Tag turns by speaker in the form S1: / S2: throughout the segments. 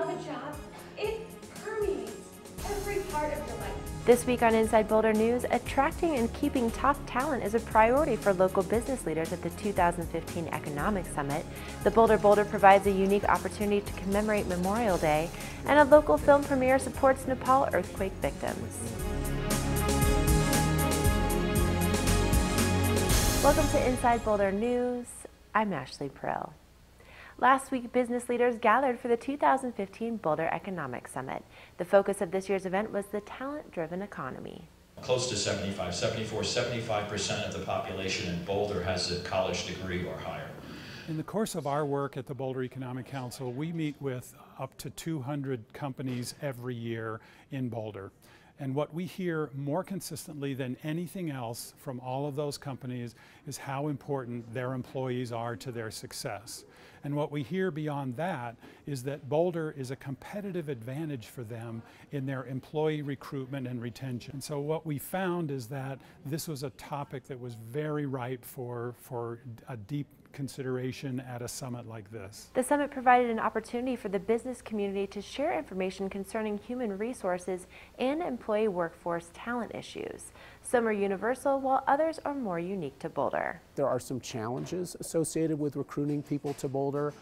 S1: love a job, it permeates every part of your life.
S2: This week on Inside Boulder News, attracting and keeping top talent is a priority for local business leaders at the 2015 Economic Summit. The Bolder Boulder provides a unique opportunity to commemorate Memorial Day, and a local film premiere supports Nepal earthquake victims. Welcome to Inside Boulder News. I'm Ashley Prill. Last week, business leaders gathered for the 2015 Boulder Economic Summit. The focus of this year's event was the talent-driven economy.
S3: Close to 75% of the population in Boulder has a college degree or higher.
S4: In the course of our work at the Boulder Economic Council, we meet with up to 200 companies every year in Boulder. And what we hear more consistently than anything else from all of those companies is how important their employees are to their success. And what we hear beyond that is that Boulder is a competitive advantage for them in their employee recruitment and retention. So what we found is that this was a topic that was very ripe for a deep consideration at a summit like this.
S2: The summit provided an opportunity for the business community to share information concerning human resources and employee workforce talent issues. Some are universal, while others are more unique to Boulder.
S5: There are some challenges associated with recruiting people to Boulder.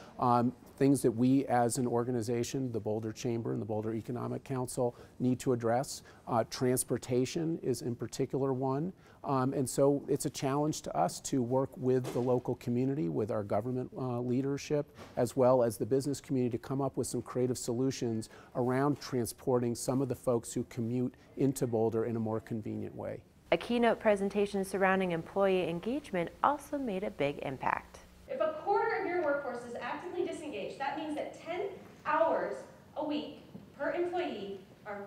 S5: Things that we as an organization, the Boulder Chamber and the Boulder Economic Council, need to address. Transportation is in particular one. And so it's a challenge to us to work with the local community, with our government leadership, as well as the business community, to come up with some creative solutions around transporting some of the folks who commute into Boulder in a more convenient way.
S2: A keynote presentation surrounding employee engagement also made a big impact.
S1: If a quarter of your workforce is actively disengaged, that means that 10 hours a week per employee are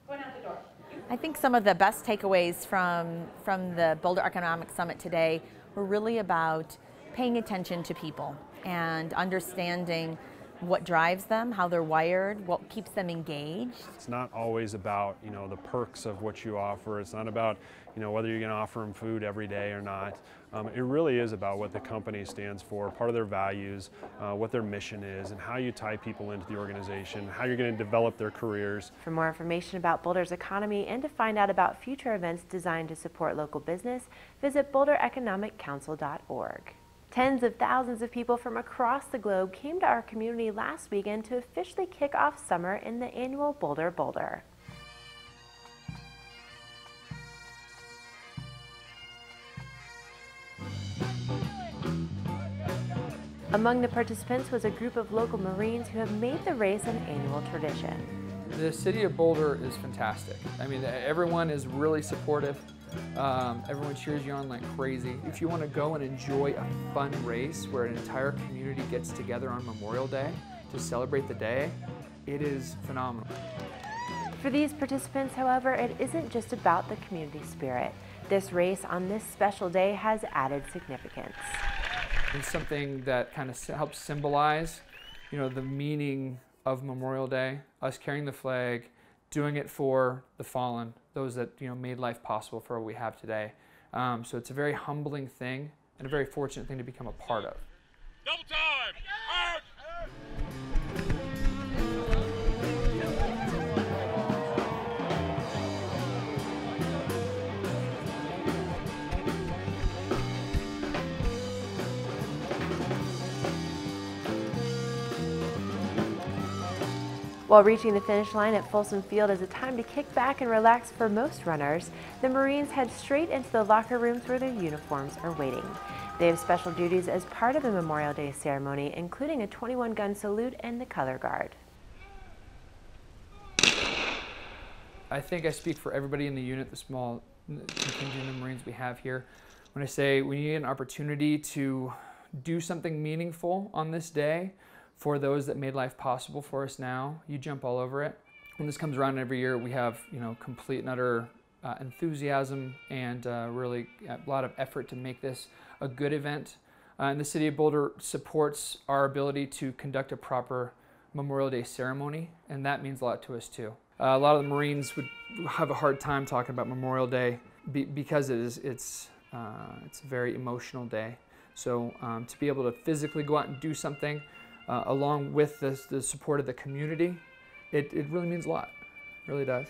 S1: going out the door.
S6: I think some of the best takeaways from the Boulder Economic Summit today were really about paying attention to people and understanding what drives them, how they're wired, what keeps them engaged.
S7: It's not always about, the perks of what you offer. It's not about, whether you're going to offer them food every day or not. It really is about what the company stands for, part of their values, what their mission is, and how you tie people into the organization, how you're going to develop their careers.
S2: For more information about Boulder's economy and to find out about future events designed to support local business, visit bouldereconomiccouncil.org. Tens of thousands of people from across the globe came to our community last weekend to officially kick off summer in the annual Bolder Boulder. Among the participants was a group of local Marines who have made the race an annual tradition.
S8: The city of Boulder is fantastic. I mean, everyone is really supportive. Everyone cheers you on like crazy. If you want to go and enjoy a fun race where an entire community gets together on Memorial Day to celebrate the day, it is phenomenal.
S2: For these participants, however, it isn't just about the community spirit. This race on this special day has added significance.
S8: It's something that kind of helps symbolize, the meaning of Memorial Day, us carrying the flag, doing it for the fallen, those that made life possible for what we have today. So it's a very humbling thing and a very fortunate thing to become a part of.
S9: Double time! March!
S2: While reaching the finish line at Folsom Field is a time to kick back and relax for most runners, the Marines head straight into the locker rooms where their uniforms are waiting. They have special duties as part of the Memorial Day ceremony, including a 21-gun salute and the color guard.
S8: I think I speak for everybody in the unit, the small contingent of Marines we have here, when I say we need an opportunity to do something meaningful on this day for those that made life possible for us now. You jump all over it. When this comes around every year, we have complete and utter enthusiasm and really a lot of effort to make this a good event. And the City of Boulder supports our ability to conduct a proper Memorial Day ceremony, and that means a lot to us too. A lot of the Marines would have a hard time talking about Memorial Day because it's a very emotional day. So to be able to physically go out and do something along with the support of the community, it really means a lot. It really does.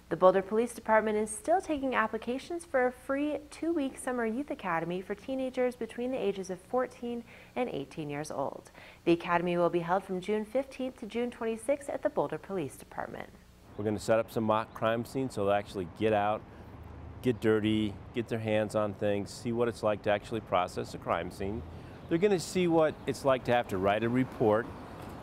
S2: The Boulder Police Department is still taking applications for a free 2-week summer youth academy for teenagers between the ages of 14 and 18 years old. The academy will be held from June 15th to June 26th at the Boulder Police Department.
S10: We're going to set up some mock crime scenes so they'll actually get out, get dirty, get their hands on things, see what it's like to actually process a crime scene. They're going to see what it's like to have to write a report,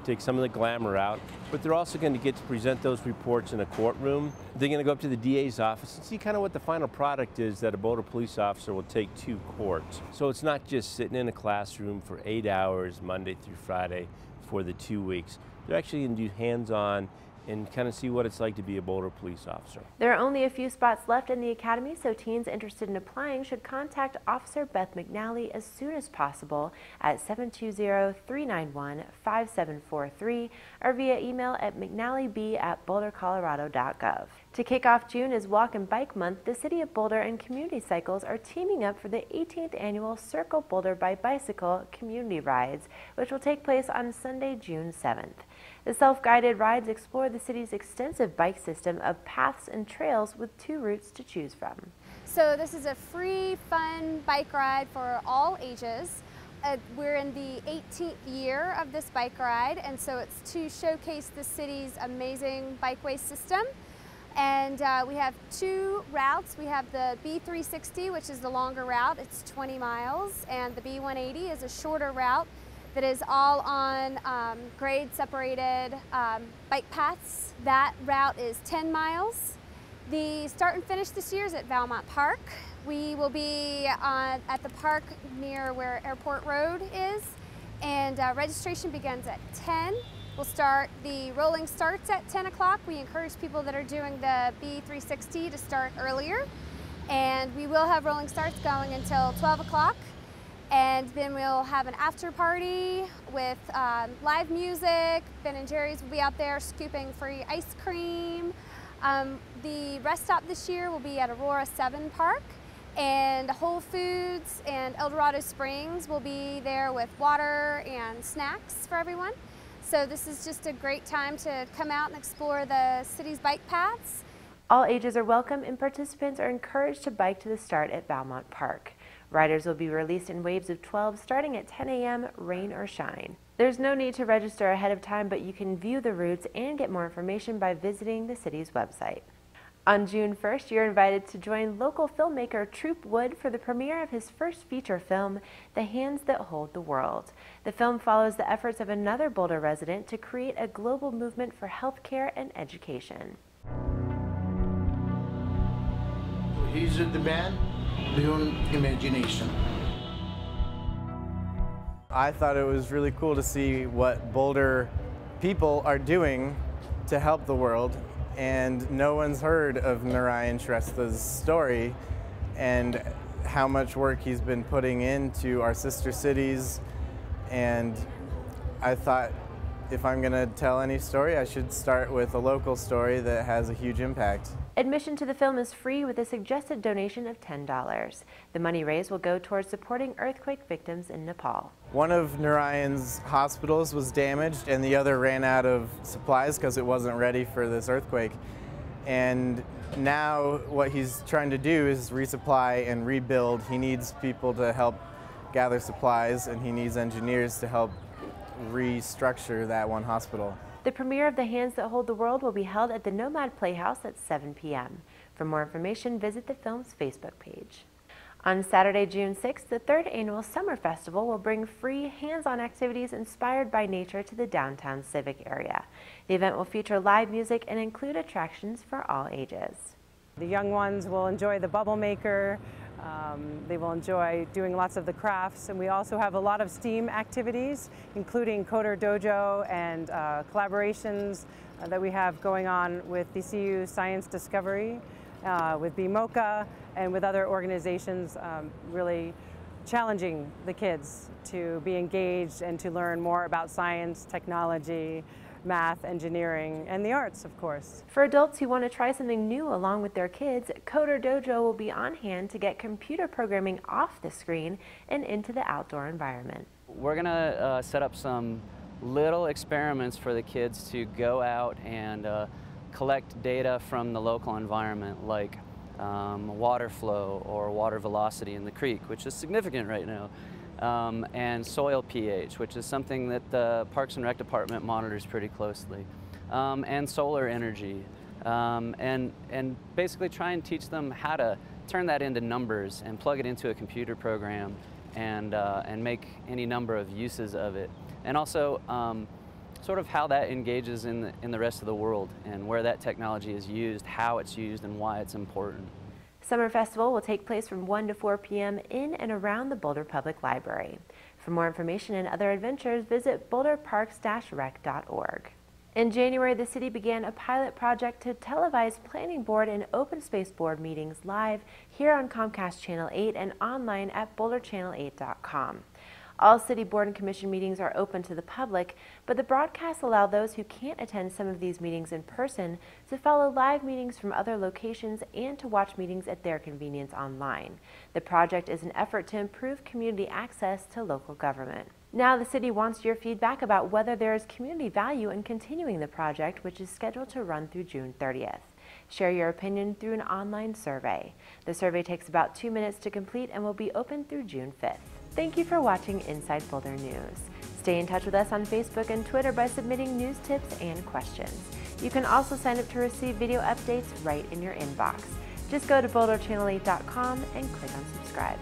S10: take some of the glamour out, but they're also going to get to present those reports in a courtroom. They're going to go up to the DA's office and see kind of what the final product is that a Boulder police officer will take to court. So it's not just sitting in a classroom for 8 hours, Monday through Friday, for the 2 weeks. They're actually going to do hands-on and kind of see what it's like to be a Boulder police officer.
S2: There are only a few spots left in the academy, so teens interested in applying should contact Officer Beth McNally as soon as possible at 720-391-5743 or via email at mcnallyb@bouldercolorado.gov. To kick off June is Walk and Bike Month, the City of Boulder and Community Cycles are teaming up for the 18th annual Circle Boulder by Bicycle Community Rides, which will take place on Sunday, June 7th. The self-guided rides explore the city's extensive bike system of paths and trails with 2 routes to choose from.
S11: So this is a free, fun bike ride for all ages. We're in the 18th year of this bike ride, and so it's to showcase the city's amazing bikeway system. And we have 2 routes. We have the B360, which is the longer route. It's 20 miles, and the B180 is a shorter route that is all on grade-separated bike paths. That route is 10 miles. The start and finish this year is at Valmont Park. We will be at the park near where Airport Road is, and registration begins at 10. We'll start the rolling starts at 10 o'clock. We encourage people that are doing the B360 to start earlier, and we will have rolling starts going until 12 o'clock. And then we'll have an after party with live music. Ben & Jerry's will be out there scooping free ice cream. The rest stop this year will be at Aurora 7 Park, and Whole Foods and El Dorado Springs will be there with water and snacks for everyone. So this is just a great time to come out and explore the city's bike paths.
S2: All ages are welcome, and participants are encouraged to bike to the start at Valmont Park. Riders will be released in waves of 12 starting at 10 a.m., rain or shine. There's no need to register ahead of time, but you can view the routes and get more information by visiting the city's website. On June 1st, you're invited to join local filmmaker Troop Wood for the premiere of his first feature film, The Hands That Hold the World. The film follows the efforts of another Boulder resident to create a global movement for healthcare and education.
S12: He's the man beyond imagination.
S13: I thought it was really cool to see what Boulder people are doing to help the world, and no one's heard of Narayan Shrestha's story and how much work he's been putting into our sister cities. And I thought, if I'm going to tell any story, I should start with a local story that has a huge impact.
S2: Admission to the film is free with a suggested donation of $10. The money raised will go towards supporting earthquake victims in Nepal.
S13: One of Narayan's hospitals was damaged and the other ran out of supplies because it wasn't ready for this earthquake. And now what he's trying to do is resupply and rebuild. He needs people to help gather supplies, and he needs engineers to help restructure that one hospital.
S2: The premiere of The Hands That Hold the World will be held at the Nomad Playhouse at 7 p.m. For more information, visit the film's Facebook page. On Saturday, June 6th, the 3rd annual Summer Festival will bring free, hands-on activities inspired by nature to the downtown civic area. The event will feature live music and include attractions for all ages.
S14: The young ones will enjoy the bubble maker. They will enjoy doing lots of the crafts, and we also have a lot of STEAM activities, including Coder Dojo and collaborations that we have going on with the CU Science Discovery, with BMOCA, and with other organizations, really challenging the kids to be engaged and to learn more about science, technology, math, engineering, and the arts, of course.
S2: For adults who want to try something new along with their kids, Coder Dojo will be on hand to get computer programming off the screen and into the outdoor environment.
S15: We're going to set up some little experiments for the kids to go out and collect data from the local environment, like water flow or water velocity in the creek, which is significant right now, and soil pH, which is something that the Parks and Rec Department monitors pretty closely, and solar energy, and basically try and teach them how to turn that into numbers and plug it into a computer program and make any number of uses of it. And also sort of how that engages in the rest of the world and where that technology is used, how it's used, and why it's important.
S2: Summer Festival will take place from 1 to 4 p.m. in and around the Boulder Public Library. For more information and other adventures, visit boulderparks-rec.org. In January, the city began a pilot project to televise Planning Board and Open Space Board meetings live here on Comcast Channel 8 and online at boulderchannel8.com. All City Board and Commission meetings are open to the public, but the broadcasts allow those who can't attend some of these meetings in person to follow live meetings from other locations and to watch meetings at their convenience online. The project is an effort to improve community access to local government. Now the city wants your feedback about whether there is community value in continuing the project, which is scheduled to run through June 30th. Share your opinion through an online survey. The survey takes about 2 minutes to complete and will be open through June 5th. Thank you for watching Inside Boulder News. Stay in touch with us on Facebook and Twitter by submitting news tips and questions. You can also sign up to receive video updates right in your inbox. Just go to boulderchannel8.com and click on subscribe.